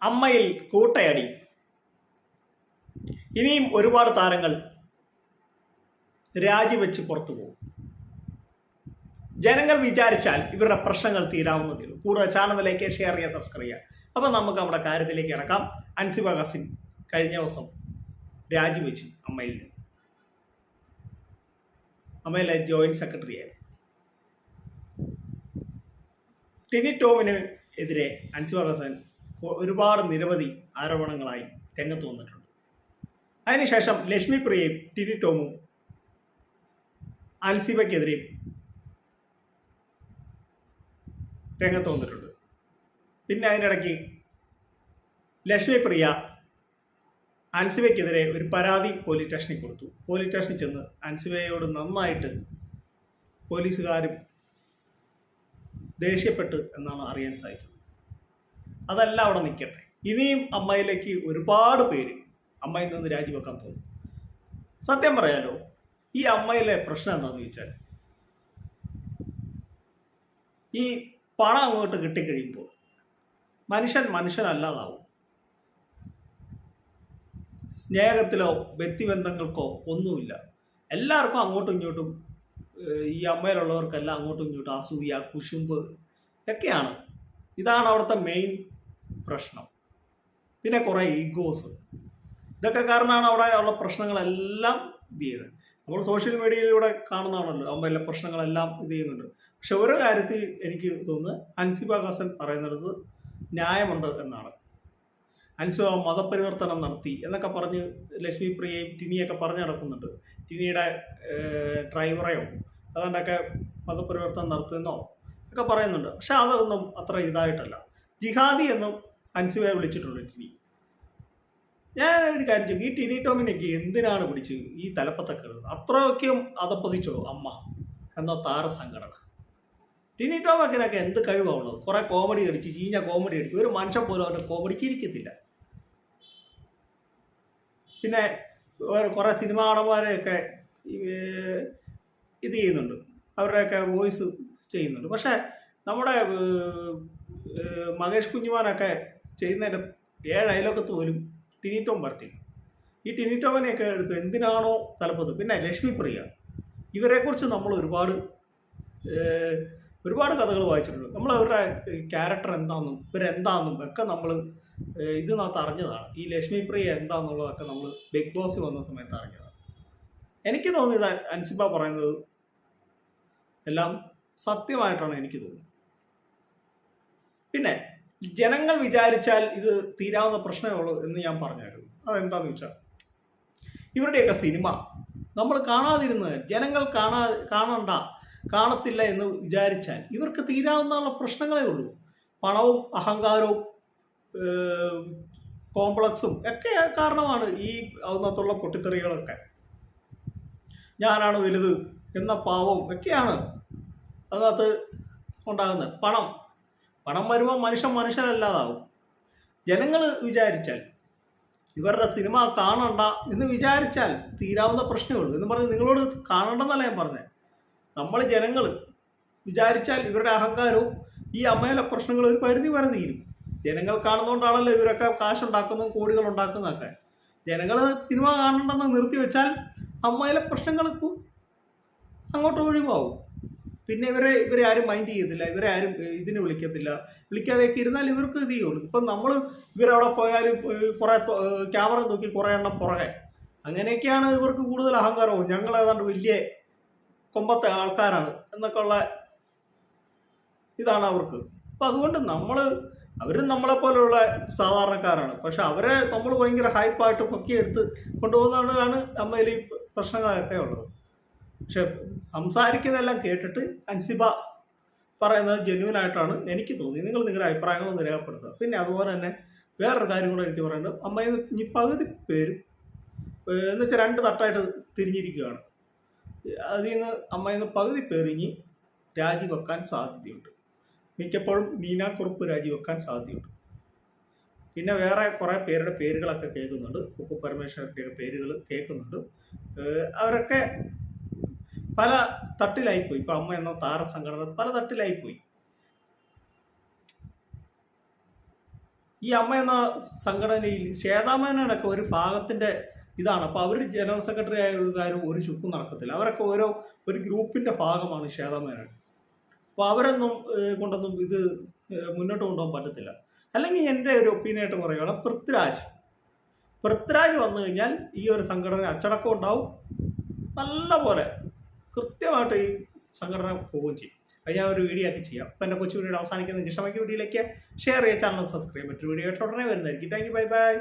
അമ്മയിൽ കൂട്ടയടി. ഇനിയും ഒരുപാട് താരങ്ങൾ രാജിവെച്ച് പുറത്തു പോകും. ജനങ്ങൾ വിചാരിച്ചാൽ ഇവരുടെ പ്രശ്നങ്ങൾ തീരാവുന്നതേ ഉള്ളൂ. കൂടുതൽ ചാനലിലേക്ക് ഷെയർ ചെയ്യുക, സബ്സ്ക്രൈബ് ചെയ്യുക. അപ്പം നമുക്ക് നമ്മുടെ കാര്യത്തിലേക്ക് കിടക്കാം. അൻസിബ കസിൻ കഴിഞ്ഞ ദിവസം രാജിവെച്ചു അമ്മയിൽ നിന്ന്. അമ്മയിലെ ജോയിന്റ് സെക്രട്ടറി ആയിരുന്നു. ടിനി ടോമിന് എതിരെ അൻസിബ കസിൻ ഒരുപാട് നിരവധി ആരോപണങ്ങളായി രംഗത്ത് വന്നിട്ടുണ്ട്. അതിനുശേഷം ലക്ഷ്മി പ്രിയയും ടിനി ടോമും അൻസിബയ്ക്കെതിരെ രംഗത്ത് വന്നിട്ടുണ്ട്. പിന്നെ അതിനിടയ്ക്ക് ലക്ഷ്മി പ്രിയ അൻസിബയ്ക്കെതിരെ ഒരു പരാതി പോലീസ് സ്റ്റേഷനിൽ കൊടുത്തു. പോലീസ് സ്റ്റേഷനിൽ ചെന്ന് അൻസിബയോട് നന്നായിട്ട് പോലീസുകാരും ദേഷ്യപ്പെട്ടു എന്നാണ് അറിയാൻ സാധിച്ചത്. അതല്ല അവിടെ നിൽക്കട്ടെ, ഇനിയും അമ്മയിലേക്ക് ഒരുപാട് പേര് അമ്മയിൽ നിന്ന് രാജിവെക്കാൻ പോകുന്നു. സത്യം പറയാലോ, ഈ അമ്മയിലെ പ്രശ്നം എന്താണെന്ന് ചോദിച്ചാൽ, ഈ പണം അങ്ങോട്ട് കിട്ടിക്കഴിയുമ്പോൾ മനുഷ്യനല്ലാതാവും. സ്നേഹത്തിലോ വ്യക്തിബന്ധങ്ങൾക്കോ ഒന്നുമില്ല. എല്ലാവർക്കും അങ്ങോട്ടും ഇങ്ങോട്ടും, ഈ അമ്മയിലുള്ളവർക്കെല്ലാം അങ്ങോട്ടും ഇങ്ങോട്ടും അസൂയ, കുശുമ്പ് ഒക്കെയാണ്. ഇതാണ് അവിടുത്തെ മെയിൻ പ്രശ്നം. പിന്നെ കുറേ ഈഗോസ്, ഇതൊക്കെ കാരണമാണ് അവിടെ ഉള്ള പ്രശ്നങ്ങളെല്ലാം ഇത് ചെയ്യുന്നത്. നമ്മൾ സോഷ്യൽ മീഡിയയിലൂടെ കാണുന്നതാണല്ലോ അമ്മയിലെ പ്രശ്നങ്ങളെല്ലാം ഇത് ചെയ്യുന്നുണ്ട്. പക്ഷെ ഒരു കാര്യത്തിൽ എനിക്ക് തോന്നുന്നു അൻസിബ കസിൻ പറയുന്നത് ന്യായമുണ്ട് എന്നാണ്. അൻസിബ മതപരിവർത്തനം നടത്തി എന്നൊക്കെ പറഞ്ഞ് ലക്ഷ്മി പ്രിയയും ടിനിയൊക്കെ പറഞ്ഞ് നടക്കുന്നുണ്ട്. ടിനിയുടെ ഡ്രൈവറെയോ അതുകൊണ്ടൊക്കെ മതപരിവർത്തനം നടത്തുന്നോ ഒക്കെ പറയുന്നുണ്ട്. പക്ഷെ അതൊന്നും അത്ര ഇതായിട്ടല്ല. ജിഹാദി എന്നും അൻസിബയെ വിളിച്ചിട്ടുണ്ട് ടിനി. ഞാൻ ഒരു കാര്യം ചോദിക്കും, ഈ ടിനി ടോമിനൊക്കെ എന്തിനാണ് പിടിച്ച് ഈ തലപ്പത്തൊക്കെ ഇടുന്നത്? അത്രയൊക്കെയും അതപ്പതിച്ചോ അമ്മ എന്ന താരസംഘടന? ടിനി ടോമൊക്കെ എന്ത് കഴിവാണ് ഉള്ളത്? കുറെ കോമഡി അടിച്ച്, ചീഞ്ഞ കോമഡി അടിക്കും. ഒരു മനുഷ്യൻ പോലും അവരുടെ കോമഡി ചിരിക്കത്തില്ല. പിന്നെ കുറെ സിനിമാ നടന്മാരെയൊക്കെ ഇത് ചെയ്യുന്നുണ്ട്, അവരുടെയൊക്കെ വോയിസ് ചെയ്യുന്നുണ്ട്. പക്ഷേ നമ്മുടെ മഹേഷ് കുഞ്ഞുമാനൊക്കെ ചെയ്യുന്നതിൻ്റെ 7 അയലോക്കത്ത് പോലും ടിനി ടോം വരത്തില്ല. ഈ ടിനി ടോമിനെയൊക്കെ എടുത്ത് എന്തിനാണോ തലപ്പത്ത്. പിന്നെ ലക്ഷ്മി പ്രിയ, ഇവരെക്കുറിച്ച് നമ്മൾ ഒരുപാട് കഥകൾ വായിച്ചിട്ടുണ്ട്. നമ്മൾ അവരുടെ ക്യാരക്ടർ എന്താണെന്നും ഇവരെന്താണെന്നും ഒക്കെ നമ്മൾ ഇതിനകത്ത് അറിഞ്ഞതാണ്. ഈ ലക്ഷ്മി പ്രിയ എന്താണെന്നുള്ളതൊക്കെ നമ്മൾ ബിഗ് ബോസ് വന്ന സമയത്ത് അറിഞ്ഞതാണ്. എനിക്ക് തോന്നിയത് അൻസിബ പറയുന്നത് എല്ലാം സത്യമായിട്ടാണ് എനിക്ക് തോന്നുന്നത്. പിന്നെ ജനങ്ങൾ വിചാരിച്ചാൽ ഇത് തീരാവുന്ന പ്രശ്നമേ ഉള്ളൂ എന്ന് ഞാൻ പറഞ്ഞായിരുന്നു. അതെന്താണെന്ന് വെച്ചാൽ, ഇവരുടെയൊക്കെ സിനിമ നമ്മൾ കാണാതിരുന്നത്, ജനങ്ങൾ കാണത്തില്ല എന്ന് വിചാരിച്ചാൽ ഇവർക്ക് തീരാവുന്ന പ്രശ്നങ്ങളേ ഉള്ളൂ. പണവും അഹങ്കാരവും കോംപ്ലക്സും ഒക്കെ കാരണമാണ് ഈ അതിനകത്തുള്ള പൊട്ടിത്തെറികളൊക്കെ. ഞാനാണ് വലുത് എന്ന പാവവും ഒക്കെയാണ് അതിനകത്ത് ഉണ്ടാകുന്നത്. പണം വരുമ്പോൾ മനുഷ്യനല്ലാതാവും. ജനങ്ങൾ വിചാരിച്ചാൽ, ഇവരുടെ സിനിമ കാണണ്ട എന്ന് വിചാരിച്ചാൽ തീരാവുന്ന പ്രശ്നമുള്ളൂ എന്ന് പറഞ്ഞ് നിങ്ങളോട് കാണണ്ടെന്നല്ല ഞാൻ പറഞ്ഞത്. നമ്മൾ ജനങ്ങൾ വിചാരിച്ചാൽ ഇവരുടെ അഹങ്കാരവും ഈ അമ്മയിലെ പ്രശ്നങ്ങൾ ഒരു പരിധി വരെ തീരും. ജനങ്ങൾ കാണുന്നതുകൊണ്ടാണല്ലോ ഇവരൊക്കെ കാശുണ്ടാക്കുന്നതും കോടികൾ ഉണ്ടാക്കുന്നതൊക്കെ. ജനങ്ങൾ സിനിമ കാണണ്ടെന്ന് നിർത്തി വെച്ചാൽ അമ്മയിലെ പ്രശ്നങ്ങൾ അങ്ങോട്ട് ഒഴിവാകും. പിന്നെ ഇവരെ ആരും മൈൻഡ് ചെയ്യത്തില്ല, ഇവരെ ആരും ഇതിന് വിളിക്കാതെയൊക്കെ ഇരുന്നാൽ ഇവർക്ക് ഇത് ചെയ്യുള്ളൂ. ഇപ്പം നമ്മൾ ഇവരവിടെ പോയാലും കുറേ ക്യാമറ നോക്കി കുറേ എണ്ണം പുറകെ, അങ്ങനെയൊക്കെയാണ് ഇവർക്ക് കൂടുതൽ അഹങ്കാരവും. ഞങ്ങൾ ഏതാണ്ട് വലിയ കൊമ്പത്തെ ആൾക്കാരാണ് എന്നൊക്കെ ഉള്ള ഇതാണ് അവർക്ക്. അപ്പം അതുകൊണ്ട് അവരും നമ്മളെപ്പോലെയുള്ള സാധാരണക്കാരാണ്. പക്ഷെ അവരെ നമ്മൾ ഭയങ്കര ഹൈപ്പായിട്ട് പൊക്കിയെടുത്ത് കൊണ്ടുപോകുന്നതാണ് അമ്മയിൽ ഈ പ്രശ്നങ്ങളൊക്കെ ഉള്ളത്. പക്ഷെ സംസാരിക്കുന്നതെല്ലാം കേട്ടിട്ട് അൻസിബ പറയുന്നത് ജെന്യുവനായിട്ടാണ് എനിക്ക് തോന്നിയത്. നിങ്ങൾ നിങ്ങളുടെ അഭിപ്രായങ്ങളൊന്ന് രേഖപ്പെടുത്തുക. പിന്നെ അതുപോലെ തന്നെ വേറൊരു കാര്യം കൂടെ എനിക്ക് പറയുന്നത്, അമ്മയിൽ ഇനി പകുതി പേരും എന്നുവെച്ചാൽ 2 തട്ടായിട്ട് തിരിഞ്ഞിരിക്കുകയാണ്. അതിൽ നിന്ന് അമ്മയിൽ നിന്ന് പകുതി പേർ ഇനി രാജിവെക്കാൻ സാധ്യതയുണ്ട്. മിക്കപ്പോഴും നീന കുറുപ്പ് രാജിവെക്കാൻ സാധ്യതയുണ്ട്. പിന്നെ വേറെ കുറേ പേരുടെ പേരുകളൊക്കെ കേൾക്കുന്നുണ്ട്. കുക്കു പരമേശ്വരൻ്റെയൊക്കെ പേരുകൾ കേൾക്കുന്നുണ്ട്. അവരൊക്കെ പല തട്ടിലായിപ്പോയി. ഇപ്പം അമ്മ എന്ന താരസംഘടന പല തട്ടിലായിപ്പോയി. ഈ അമ്മ എന്ന സംഘടനയിൽ ശ്വേതാമേനോനൊക്കെ ഒരു ഭാഗത്തിൻ്റെ ഇതാണ്. അപ്പോൾ അവർ ജനറൽ സെക്രട്ടറി ആയവരും ഒരു ചുക്കും നടക്കത്തില്ല. അവരൊക്കെ ഒരു ഗ്രൂപ്പിൻ്റെ ഭാഗമാണ് ശ്വേതാമേനോൻ. അപ്പോൾ അവരൊന്നും കൊണ്ടൊന്നും ഇത് മുന്നോട്ട് കൊണ്ടുപോകാൻ പറ്റത്തില്ല. അല്ലെങ്കിൽ എൻ്റെ ഒരു ഒപ്പീനിയനായിട്ട് പറയുകയാണ്, പൃഥ്വിരാജ് വന്നു കഴിഞ്ഞാൽ ഈ ഒരു സംഘടന അച്ചടക്കം ഉണ്ടാവും, നല്ല പോലെ കൃത്യമായിട്ട് ഈ സംഘടന പോവുകയും ചെയ്യും. അത് ഞാൻ ഒരു വീഡിയോ ആക്കി ചെയ്യാം. അപ്പോൾ എൻ്റെ കൊച്ചു വീഡിയോ അവസാനിക്കുന്ന ഇഷ്ടമാക്കിയ വീഡിയോയിലേക്ക് ഷെയർ ചെയ്യുക, ചാനൽ സബ്സ്ക്രൈബ്, മറ്റൊരു വീഡിയോ ആയിട്ട് ഉടനെ വരുന്നതായിരിക്കും. Thank you, bye bye.